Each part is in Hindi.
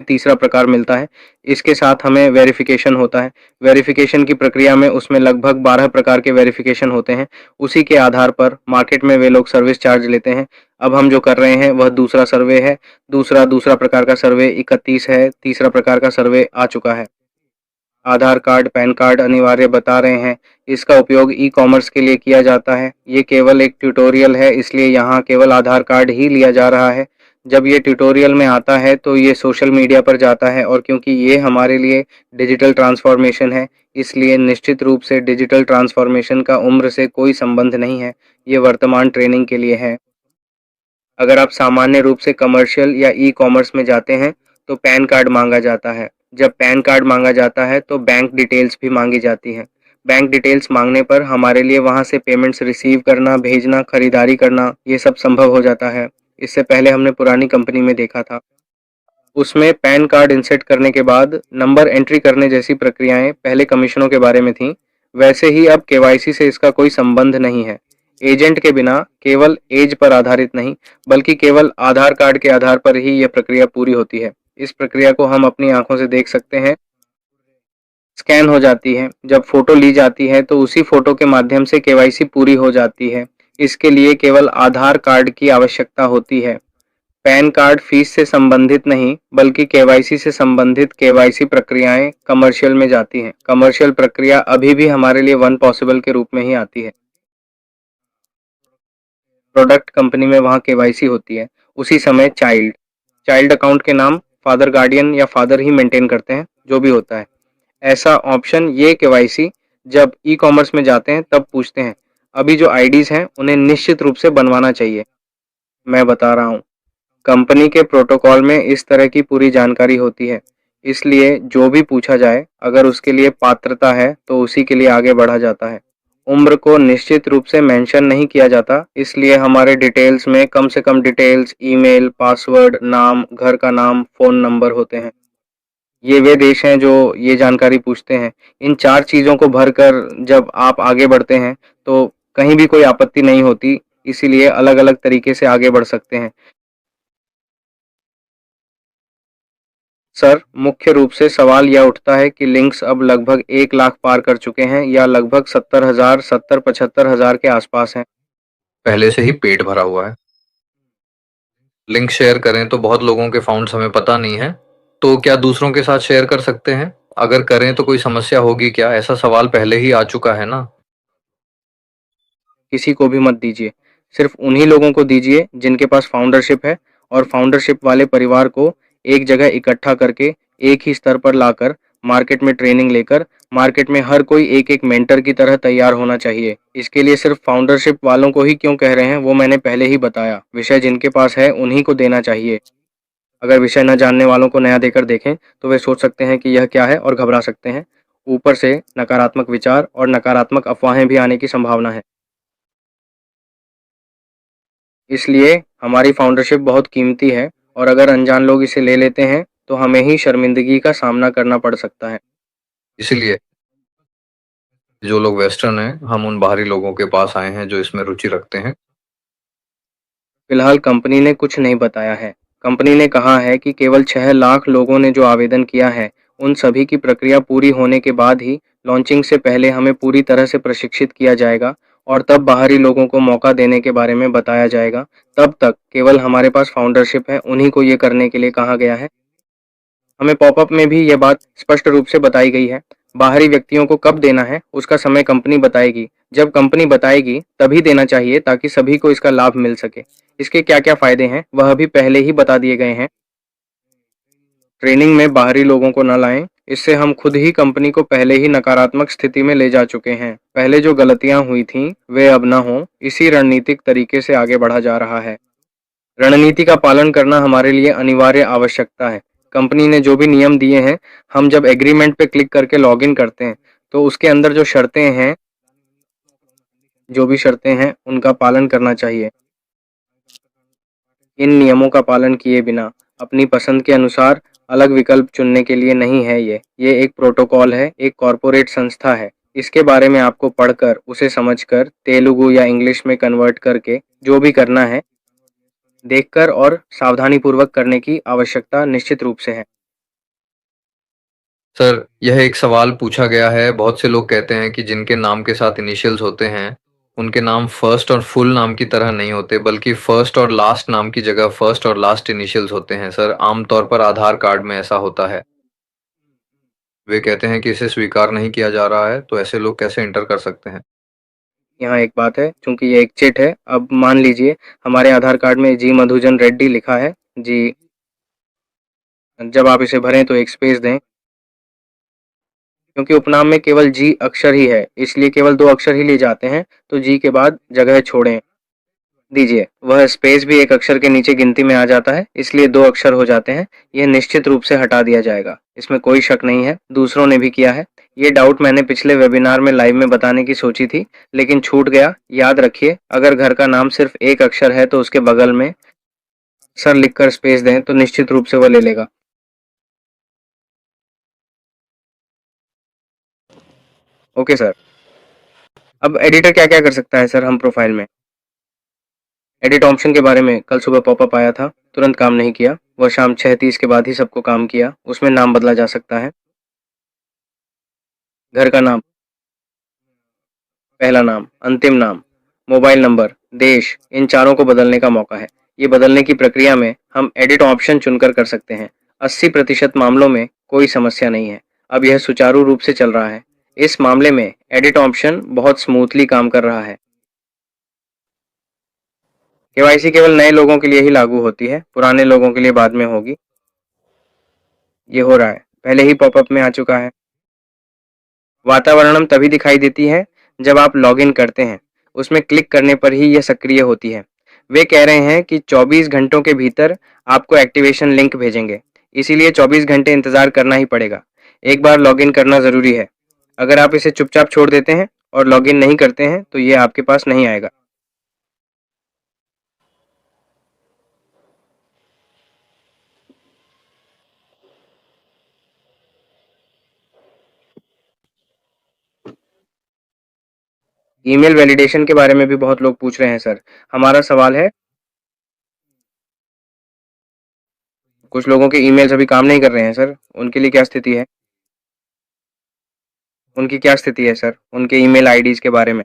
तीसरा प्रकार मिलता है। इसके साथ हमें वेरिफिकेशन होता है। वेरिफिकेशन की प्रक्रिया में उसमें लगभग 12 प्रकार के वेरिफिकेशन होते हैं। उसी के आधार पर मार्केट में वे लोग सर्विस चार्ज लेते हैं। अब हम जो कर रहे हैं वह दूसरा सर्वे है। दूसरा प्रकार का सर्वे 31 है। तीसरा प्रकार का सर्वे आ चुका है। आधार कार्ड, पैन कार्ड अनिवार्य बता रहे हैं। इसका उपयोग ई-कॉमर्स के लिए किया जाता है। ये केवल एक ट्यूटोरियल है, इसलिए यहाँ केवल आधार कार्ड ही लिया जा रहा है। जब ये ट्यूटोरियल में आता है तो ये सोशल मीडिया पर जाता है, और क्योंकि ये हमारे लिए डिजिटल ट्रांसफॉर्मेशन है, इसलिए निश्चित रूप से डिजिटल ट्रांसफॉर्मेशन का उम्र से कोई संबंध नहीं है। ये वर्तमान ट्रेनिंग के लिए है। अगर आप सामान्य रूप से कमर्शियल या ई-कॉमर्स में जाते हैं तो पैन कार्ड मांगा जाता है। जब पैन कार्ड मांगा जाता है तो बैंक डिटेल्स भी मांगी जाती हैं। बैंक डिटेल्स मांगने पर हमारे लिए वहाँ से पेमेंट्स रिसीव करना, भेजना, खरीदारी करना, ये सब संभव हो जाता है। इससे पहले हमने पुरानी कंपनी में देखा था। उसमें पैन कार्ड इंसर्ट करने के बाद नंबर एंट्री करने जैसी प्रक्रियाएं पहले कमीशनों के बारे में थीं। वैसे ही अब केवाईसी से इसका कोई संबंध नहीं है। एजेंट के बिना केवल एज पर आधारित नहीं, बल्कि केवल आधार कार्ड के आधार पर ही यह प्रक्रिया पूरी होती है। इस प्रक्रिया को हम अपनी आंखों से देख सकते हैं। स्कैन हो जाती है। जब फोटो ली जाती है तो उसी फोटो के माध्यम से केवाईसी पूरी हो जाती है। इसके लिए केवल आधार कार्ड की आवश्यकता होती है। पैन कार्ड फीस से संबंधित नहीं, बल्कि केवाईसी से संबंधित केवाईसी प्रक्रियाएं कमर्शियल में जाती हैं। कमर्शियल प्रक्रिया अभी भी हमारे लिए वन पॉसिबल के रूप में ही आती है। प्रोडक्ट कंपनी में वहाँ केवाईसी होती है। उसी समय चाइल्ड अकाउंट के नाम फादर गार्डियन या फादर ही मेंटेन करते हैं, जो भी होता है। ऐसा ऑप्शन ये केवाईसी जब ई कॉमर्स में जाते हैं तब पूछते हैं। अभी जो आईडीज हैं उन्हें निश्चित रूप से बनवाना चाहिए। मैं बता रहा हूँ, कंपनी के प्रोटोकॉल में इस तरह की पूरी जानकारी होती है। इसलिए जो भी पूछा जाए, अगर उसके लिए पात्रता है तो उसी के लिए आगे बढ़ा जाता है। उम्र को निश्चित रूप से मेंशन नहीं किया जाता, इसलिए हमारे डिटेल्स में कम से कम डिटेल्स, ईमेल, पासवर्ड, नाम, घर का नाम, फ़ोन नंबर होते हैं। ये वे देश हैं जो ये जानकारी पूछते हैं। इन 4 चीज़ों को भरकर जब आप आगे बढ़ते हैं तो कहीं भी कोई आपत्ति नहीं होती, इसीलिए अलग-अलग तरीके से आगे बढ़ सकते हैं। सर, मुख्य रूप से सवाल यह उठता है कि लिंक्स अब लगभग 1 लाख पार कर चुके हैं या लगभग 70,000 के आसपास हैं। पहले से ही पेट भरा हुआ है। लिंक शेयर करें तो बहुत लोगों के फाउंड्स हमें पता नहीं है, तो क्या दूसरों के साथ शेयर कर सकते हैं? अगर करें तो कोई समस्या होगी क्या? ऐसा सवाल पहले ही आ चुका है ना। किसी को भी मत दीजिए। सिर्फ उन्हीं लोगों को दीजिए जिनके पास फाउंडरशिप है, और फाउंडरशिप वाले परिवार को एक जगह इकट्ठा करके एक ही स्तर पर लाकर मार्केट में ट्रेनिंग लेकर मार्केट में हर कोई एक-एक मेंटर की तरह तैयार होना चाहिए। इसके लिए सिर्फ फाउंडरशिप वालों को ही क्यों कह रहे हैं वो मैंने पहले ही बताया। विषय जिनके पास है उन्हीं को देना चाहिए। अगर विषय न जानने वालों को नया देकर देखें तो वे सोच सकते हैं कि यह क्या है और घबरा सकते हैं। ऊपर से नकारात्मक विचार और नकारात्मक अफवाहें भी आने की संभावना है। इसलिए हमारी फाउंडरशिप बहुत कीमती है, और अगर अनजान लोग इसे ले लेते हैं तो हमें ही शर्मिंदगी का सामना करना पड़ सकता है। इसलिए जो लोग वेस्टर्न हैं, हम उन बाहरी लोगों के पास आए हैं जो इसमें रुचि रखते हैं। फिलहाल कंपनी ने कुछ नहीं बताया है। कंपनी ने कहा है कि केवल 6 लाख लोगों ने जो आवेदन किया है, उन सभी की प्रक्रिया पूरी होने के बाद ही लॉन्चिंग से पहले हमें पूरी तरह से प्रशिक्षित किया जाएगा, और तब बाहरी लोगों को मौका देने के बारे में बताया जाएगा। तब तक केवल हमारे पास फाउंडरशिप है, उन्हीं को ये करने के लिए कहा गया है। हमें पॉपअप में भी यह बात स्पष्ट रूप से बताई गई है। बाहरी व्यक्तियों को कब देना है उसका समय कंपनी बताएगी। जब कंपनी बताएगी तभी देना चाहिए, ताकि सभी को इसका लाभ मिल सके। इसके क्या-क्या फायदे हैं वह भी पहले ही बता दिए गए हैं। ट्रेनिंग में बाहरी लोगों को न लाएं, इससे हम खुद ही कंपनी को पहले ही नकारात्मक स्थिति में ले जा चुके हैं। पहले जो गलतियां हुई थीं वे अब न हों, इसी रणनीतिक तरीके से आगे बढ़ा जा रहा है। रणनीति का पालन करना हमारे लिए अनिवार्य आवश्यकता है। कंपनी ने जो भी नियम दिए हैं, हम जब एग्रीमेंट पे क्लिक करके लॉगिन करते हैं तो उसके अंदर जो भी शर्तें हैं उनका पालन करना चाहिए। इन नियमों का पालन किए बिना अपनी पसंद के अनुसार अलग विकल्प चुनने के लिए नहीं है। ये एक प्रोटोकॉल है, एक कॉरपोरेट संस्था है। इसके बारे में आपको पढ़कर, उसे समझकर, तेलुगु या इंग्लिश में कन्वर्ट करके जो भी करना है देखकर और सावधानीपूर्वक करने की आवश्यकता निश्चित रूप से है। सर, यह एक सवाल पूछा गया है। बहुत से लोग कहते हैं कि जिनके नाम के साथ इनिशियल्स होते हैं, उनके नाम फर्स्ट और फुल नाम की तरह नहीं होते, बल्कि फर्स्ट और लास्ट नाम की जगह फर्स्ट और लास्ट इनिशियल्स होते हैं सर। आमतौर पर आधार कार्ड में ऐसा होता है। वे कहते हैं कि इसे स्वीकार नहीं किया जा रहा है, तो ऐसे लोग कैसे एंटर कर सकते हैं? यहाँ एक बात है, चूँकि ये एक चिट है, अब मान लीजिए हमारे आधार कार्ड में जी मधुजन रेड्डी लिखा है, जी जब आप इसे भरें तो एक स्पेस दें, क्योंकि उपनाम में केवल जी अक्षर ही है, इसलिए केवल 2 अक्षर ही लिए जाते हैं, तो जी के बाद जगह छोड़ें दीजिए। वह स्पेस भी एक अक्षर के नीचे गिनती में आ जाता है, इसलिए 2 अक्षर हो जाते हैं। यह निश्चित रूप से हटा दिया जाएगा, इसमें कोई शक नहीं है, दूसरों ने भी किया है। ये डाउट मैंने पिछले वेबिनार में लाइव में बताने की सोची थी, लेकिन छूट गया। याद रखिए, अगर घर का नाम सिर्फ एक अक्षर है तो उसके बगल में सर लिखकर स्पेस दें तो निश्चित रूप से वह ले लेगा। Okay sir. अब एडिटर क्या क्या कर सकता है सर हम प्रोफाइल में? एडिट ऑप्शन के बारे में कल सुबह पॉपअप आया था, तुरंत काम नहीं किया। वह शाम 6:30 के बाद ही सबको काम किया। उसमें नाम बदला जा सकता है। घर का नाम, पहला नाम, अंतिम नाम, मोबाइल नंबर, देश, इन चारों को बदलने का मौका है। ये बदलने की प्रक्रिया में हम एडिट ऑप्शन चुनकर कर सकते हैं। 80% मामलों में कोई समस्या नहीं है। अब यह सुचारू रूप से चल रहा है। इस मामले में एडिट ऑप्शन बहुत स्मूथली काम कर रहा है। केवाईसी केवल नए लोगों के लिए ही लागू होती है, पुराने लोगों के लिए बाद में होगी। ये हो रहा है, पहले ही पॉपअप में आ चुका है। वातावरणम तभी दिखाई देती है जब आप लॉगिन करते हैं। उसमें क्लिक करने पर ही यह सक्रिय होती है। वे कह रहे हैं कि 24 घंटों के भीतर आपको एक्टिवेशन लिंक भेजेंगे, इसीलिए 24 घंटे इंतजार करना ही पड़ेगा। एक बार लॉगिन करना ज़रूरी है। अगर आप इसे चुपचाप छोड़ देते हैं और लॉगिन नहीं करते हैं तो ये आपके पास नहीं आएगा। ईमेल वैलिडेशन के बारे में भी बहुत लोग पूछ रहे हैं सर। हमारा सवाल है, कुछ लोगों के ईमेल्स अभी काम नहीं कर रहे हैं सर, उनके लिए क्या स्थिति है? उनकी क्या स्थिति है सर, उनके ईमेल आईडीज़ के बारे में?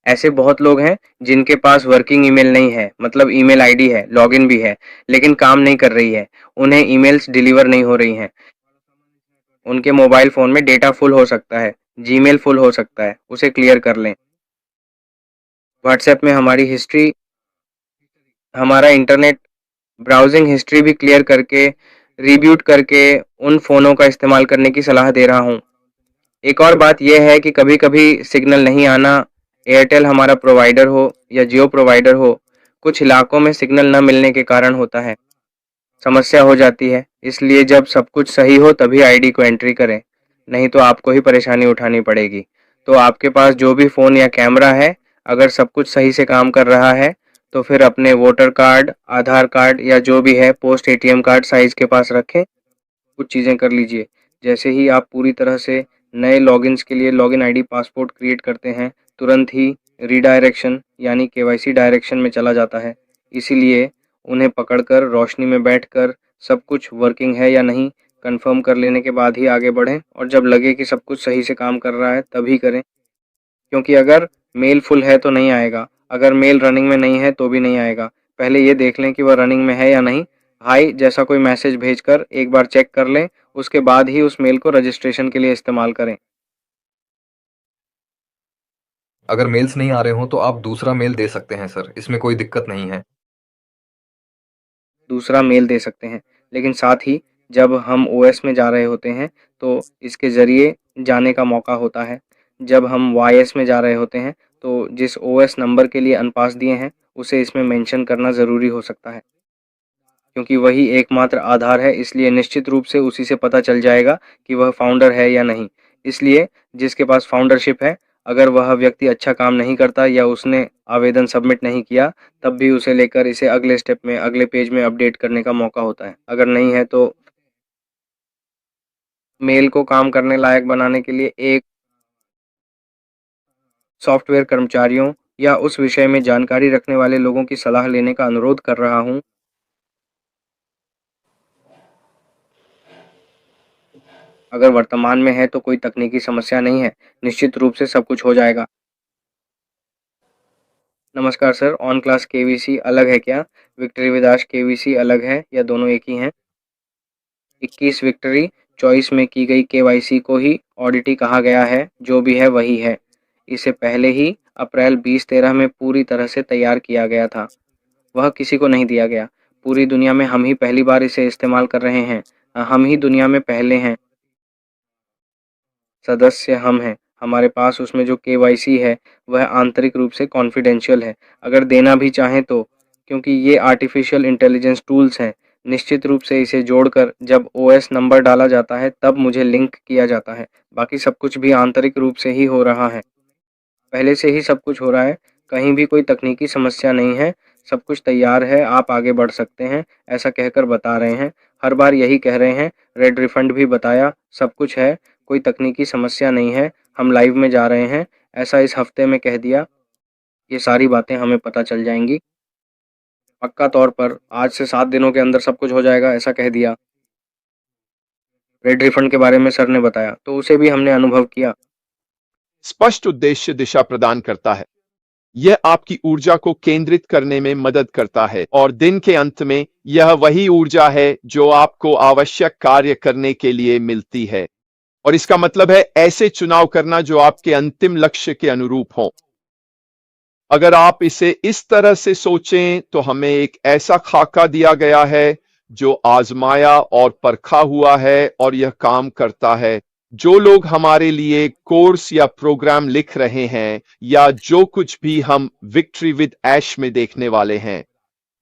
ऐसे बहुत लोग हैं जिनके पास वर्किंग ईमेल नहीं है, मतलब ईमेल आईडी है, लॉगिन भी है, लेकिन काम नहीं कर रही है। उन्हें ईमेल्स डिलीवर नहीं हो रही हैं। उनके मोबाइल फ़ोन में डेटा फुल हो सकता है, जीमेल फुल हो सकता है, उसे क्लियर कर लें। व्हाट्सएप में हमारी हिस्ट्री, हमारा इंटरनेट ब्राउजिंग हिस्ट्री भी क्लियर करके, रिब्यूट करके उन फ़ोनों का इस्तेमाल करने की सलाह दे रहा हूँ। एक और बात यह है कि कभी-कभी सिग्नल नहीं आना, एयरटेल हमारा प्रोवाइडर हो या जियो प्रोवाइडर हो, कुछ इलाकों में सिग्नल न मिलने के कारण होता है, समस्या हो जाती है। इसलिए जब सब कुछ सही हो तभी आईडी को एंट्री करें, नहीं तो आपको ही परेशानी उठानी पड़ेगी। तो आपके पास जो भी फ़ोन या कैमरा है, अगर सब कुछ सही से काम कर रहा है, तो फिर अपने वोटर कार्ड, आधार कार्ड या जो भी है पोस्ट एटीएम कार्ड साइज़ के पास रखें, कुछ चीज़ें कर लीजिए। जैसे ही आप पूरी तरह से नए लॉगिन्स के लिए लॉगिन आईडी पासपोर्ट क्रिएट करते हैं, तुरंत ही रीडायरेक्शन यानी केवाईसी डायरेक्शन में चला जाता है। इसीलिए उन्हें पकड़कर रोशनी में बैठकर सब कुछ वर्किंग है या नहीं कंफर्म कर लेने के बाद ही आगे बढ़ें, और जब लगे कि सब कुछ सही से काम कर रहा है तभी करें। क्योंकि अगर मेल फुल है तो नहीं आएगा, अगर मेल रनिंग में नहीं है तो भी नहीं आएगा। पहले ये देख लें कि वह रनिंग में है या नहीं। हाई जैसा कोई मैसेज भेजकर एक बार चेक कर लें, उसके बाद ही उस मेल को रजिस्ट्रेशन के लिए इस्तेमाल करें। अगर मेल्स नहीं आ रहे हों तो आप दूसरा मेल दे सकते हैं सर, इसमें कोई दिक्कत नहीं है। दूसरा मेल दे सकते हैं, लेकिन साथ ही जब हम ओएस में जा रहे होते हैं तो इसके ज़रिए जाने का मौका होता है। जब हम वाईएस में जा रहे होते हैं तो जिस ओएस नंबर के लिए अनपास दिए हैं उसे इसमें मेंशन करना ज़रूरी हो सकता है, क्योंकि वही एकमात्र आधार है, इसलिए निश्चित रूप से उसी से पता चल जाएगा कि वह फाउंडर है या नहीं। इसलिए जिसके पास फाउंडरशिप है, अगर वह व्यक्ति अच्छा काम नहीं करता या उसने आवेदन सबमिट नहीं किया, तब भी उसे लेकर इसे अगले स्टेप में, अगले पेज में अपडेट करने का मौका होता है। अगर नहीं है तो मेल को काम करने लायक बनाने के लिए एक सॉफ्टवेयर कर्मचारियों या उस विषय में जानकारी रखने वाले लोगों की सलाह लेने का अनुरोध कर रहा हूँ। अगर वर्तमान में है तो कोई तकनीकी समस्या नहीं है, निश्चित रूप से सब कुछ हो जाएगा। नमस्कार सर, ऑन क्लास केवीसी अलग है क्या? विक्ट्री विदाश केवीसी अलग है या दोनों एक ही हैं? 21 विक्ट्री चॉइस में की गई केवाईसी को ही ऑडिटी कहा गया है, जो भी है वही है। इसे पहले ही अप्रैल 2013 में पूरी तरह से तैयार किया गया था। वह किसी को नहीं दिया गया। पूरी दुनिया में हम ही पहली बार इसे इस्तेमाल कर रहे हैं। हम ही दुनिया में पहले हैं। सदस्य हम हैं। हमारे पास उसमें जो केवाईसी है वह आंतरिक रूप से कॉन्फिडेंशियल है, अगर देना भी चाहें तो, क्योंकि ये आर्टिफिशियल इंटेलिजेंस टूल्स हैं। निश्चित रूप से इसे जोड़कर जब ओएस नंबर डाला जाता है तब मुझे लिंक किया जाता है। बाकी सब कुछ भी आंतरिक रूप से ही हो रहा है। पहले से ही सब कुछ हो रहा है। कहीं भी कोई तकनीकी समस्या नहीं है। सब कुछ तैयार है, आप आगे बढ़ सकते हैं, ऐसा कहकर बता रहे हैं। हर बार यही कह रहे हैं। रेड रिफंड भी बताया, सब कुछ है, कोई तकनीकी समस्या नहीं है, हम लाइव में जा रहे हैं, ऐसा इस हफ्ते में कह दिया। ये सारी बातें हमें पता चल जाएंगी। पक्का तौर पर आज से 7 दिनों के अंदर सब कुछ हो जाएगा, ऐसा कह दिया। रेड रिफंड के बारे में सर ने बताया, तो उसे भी हमने अनुभव किया। स्पष्ट उद्देश्य दिशा प्रदान करता है। यह आपकी ऊर्जा को केंद्रित करने में मदद करता है और दिन के अंत में यह वही ऊर्जा है जो आपको आवश्यक कार्य करने के लिए मिलती है। और इसका मतलब है ऐसे चुनाव करना जो आपके अंतिम लक्ष्य के अनुरूप हो। अगर आप इसे इस तरह से सोचें तो हमें एक ऐसा खाका दिया गया है जो आजमाया और परखा हुआ है और यह काम करता है। जो लोग हमारे लिए कोर्स या प्रोग्राम लिख रहे हैं या जो कुछ भी हम विक्ट्री विद ऐश में देखने वाले हैं,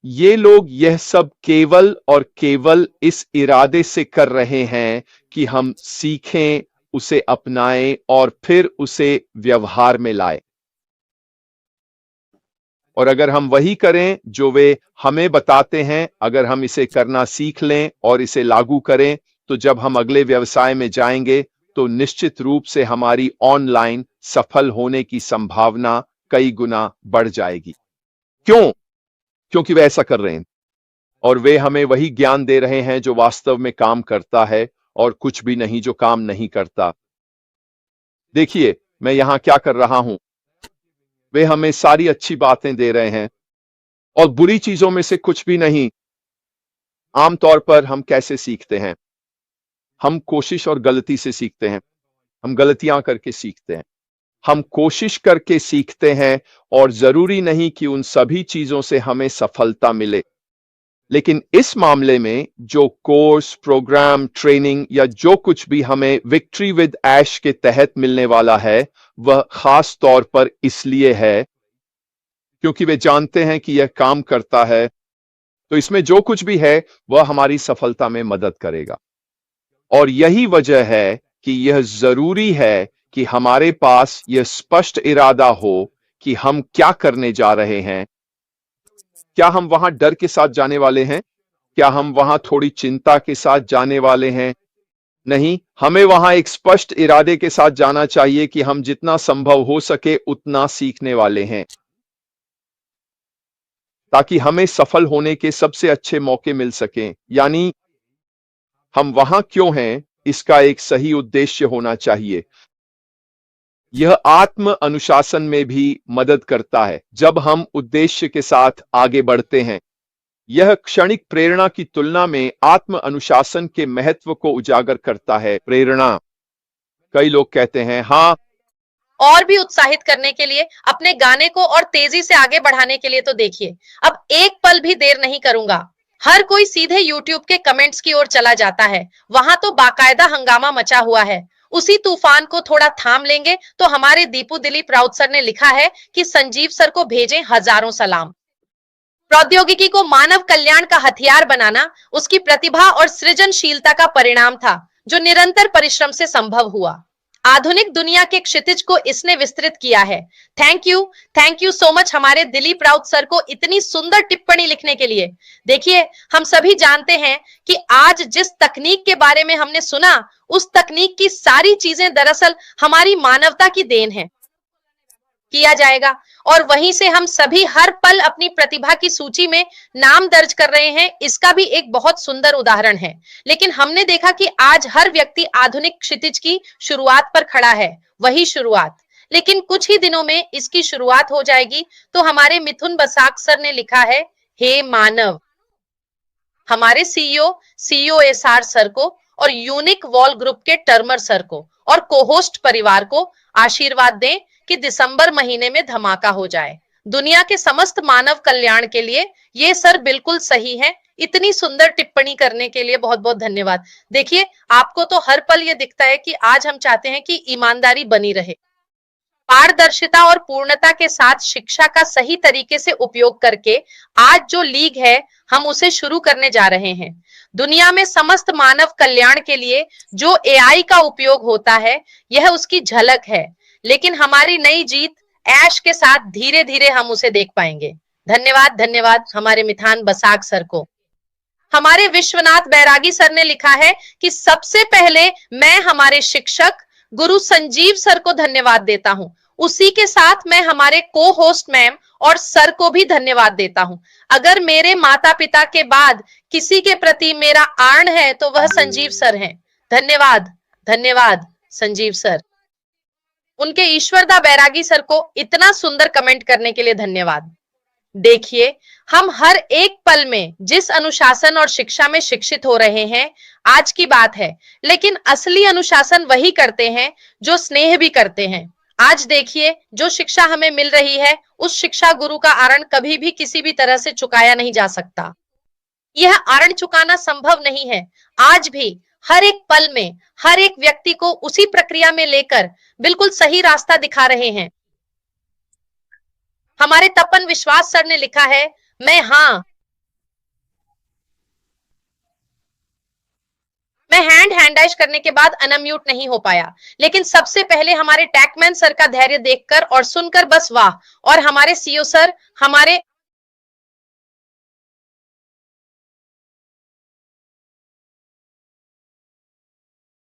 ये लोग यह सब केवल और केवल इस इरादे से कर रहे हैं कि हम सीखें, उसे अपनाएं और फिर उसे व्यवहार में लाएं। और अगर हम वही करें जो वे हमें बताते हैं, अगर हम इसे करना सीख लें और इसे लागू करें, तो जब हम अगले व्यवसाय में जाएंगे तो निश्चित रूप से हमारी ऑनलाइन सफल होने की संभावना कई गुना बढ़ जाएगी। क्यों? क्योंकि वे ऐसा कर रहे हैं और वे हमें वही ज्ञान दे रहे हैं जो वास्तव में काम करता है और कुछ भी नहीं जो काम नहीं करता। देखिए, मैं यहां क्या कर रहा हूं। वे हमें सारी अच्छी बातें दे रहे हैं और बुरी चीजों में से कुछ भी नहीं। आमतौर पर हम कैसे सीखते हैं? हम कोशिश और गलती से सीखते हैं। हम गलतियां करके सीखते हैं। हम कोशिश करके सीखते हैं और जरूरी नहीं कि उन सभी चीजों से हमें सफलता मिले। लेकिन इस मामले में जो कोर्स, प्रोग्राम, ट्रेनिंग या जो कुछ भी हमें विक्ट्री विद ऐश के तहत मिलने वाला है, वह खास तौर पर इसलिए है क्योंकि वे जानते हैं कि यह काम करता है। तो इसमें जो कुछ भी है वह हमारी सफलता में मदद करेगा। और यही वजह है कि यह जरूरी है कि हमारे पास यह स्पष्ट इरादा हो कि हम क्या करने जा रहे हैं। क्या हम वहां डर के साथ जाने वाले हैं? क्या हम वहां थोड़ी चिंता के साथ जाने वाले हैं? नहीं, हमें वहां एक स्पष्ट इरादे के साथ जाना चाहिए कि हम जितना संभव हो सके उतना सीखने वाले हैं, ताकि हमें सफल होने के सबसे अच्छे मौके मिल सकें। यानी हम वहां क्यों हैं, इसका एक सही उद्देश्य होना चाहिए। यह आत्म अनुशासन में भी मदद करता है। जब हम उद्देश्य के साथ आगे बढ़ते हैं, यह क्षणिक प्रेरणा की तुलना में आत्म अनुशासन के महत्व को उजागर करता है। प्रेरणा, कई लोग कहते हैं हाँ, और भी उत्साहित करने के लिए, अपने गाने को और तेजी से आगे बढ़ाने के लिए तो देखिए, अब एक पल भी देर नहीं करूंगा। हर कोई सीधे YouTube के कमेंट्स की ओर चला जाता है। वहां तो बाकायदा हंगामा मचा हुआ है। उसी तूफान को थोड़ा थाम लेंगे तो हमारे दीपू दिलीप राउत सर ने लिखा है कि संजीव सर को भेजें हजारों सलाम। प्रौद्योगिकी को मानव कल्याण का हथियार बनाना उसकी प्रतिभा और सृजनशीलता का परिणाम था, जो निरंतर परिश्रम से संभव हुआ। आधुनिक दुनिया के क्षितिज को इसने विस्तृत किया है। थैंक यू सो मच हमारे दिलीप राउत सर को इतनी सुंदर टिप्पणी लिखने के लिए। देखिए, हम सभी जानते हैं कि आज जिस तकनीक के बारे में हमने सुना, उस तकनीक की सारी चीजें दरअसल हमारी मानवता की देन है। किया जाएगा और वहीं से हम सभी हर पल अपनी प्रतिभा की सूची में नाम दर्ज कर रहे हैं, इसका भी एक बहुत सुंदर उदाहरण है। लेकिन हमने देखा कि आज हर व्यक्ति आधुनिक क्षितिज की शुरुआत पर खड़ा है, वही शुरुआत, लेकिन कुछ ही दिनों में इसकी शुरुआत हो जाएगी। तो हमारे मिथुन बसाक सर ने लिखा है, हे मानव, हमारे सीईओ एसआर सर को और यूनिक वॉल ग्रुप के टर्मर सर को और कोहोस्ट परिवार को आशीर्वाद दें कि दिसंबर महीने में धमाका हो जाए। दुनिया के समस्त मानव कल्याण के लिए ये सर बिल्कुल सही है। इतनी सुंदर टिप्पणी करने के लिए बहुत बहुत धन्यवाद। देखिए, आपको तो हर पल ये दिखता है कि आज हम चाहते हैं कि ईमानदारी बनी रहे, पारदर्शिता और पूर्णता के साथ शिक्षा का सही तरीके से उपयोग करके आज जो लीग है हम उसे शुरू करने जा रहे हैं। दुनिया में समस्त मानव कल्याण के लिए जो एआई का उपयोग होता है यह उसकी झलक है, लेकिन हमारी नई जीत ऐश के साथ धीरे धीरे हम उसे देख पाएंगे। धन्यवाद, धन्यवाद हमारे मिथान बसाक सर को। हमारे विश्वनाथ बैरागी सर ने लिखा है कि सबसे पहले मैं हमारे शिक्षक गुरु संजीव सर को धन्यवाद देता हूं, उसी के साथ मैं हमारे को होस्ट मैम और सर को भी धन्यवाद देता हूं। अगर मेरे माता पिता के बाद किसी के प्रति मेरा आर्ण है तो वह संजीव सर हैं। धन्यवाद, धन्यवाद संजीव सर। उनके ईश्वरदा बैरागी सर को इतना सुंदर कमेंट करने के लिए धन्यवाद। देखिए, हम हर एक पल में जिस अनुशासन और शिक्षा में शिक्षित हो रहे हैं आज की बात है, लेकिन असली अनुशासन वही करते हैं जो स्नेह भी करते हैं। आज देखिए, जो शिक्षा हमें मिल रही है उस शिक्षा गुरु का आरण कभी भी किसी भी तरह से चुकाया नहीं जा सकता। यह आरण चुकाना संभव नहीं है। आज भी हर एक पल में हर एक व्यक्ति को उसी प्रक्रिया में लेकर बिल्कुल सही रास्ता दिखा रहे हैं। हमारे तपन विश्वास सर ने लिखा है, मैं हैंडाइज करने के बाद अनम्यूट नहीं हो पाया, लेकिन सबसे पहले हमारे टैकमैन सर का धैर्य देखकर और सुनकर बस वाह। और हमारे सीईओ सर, हमारे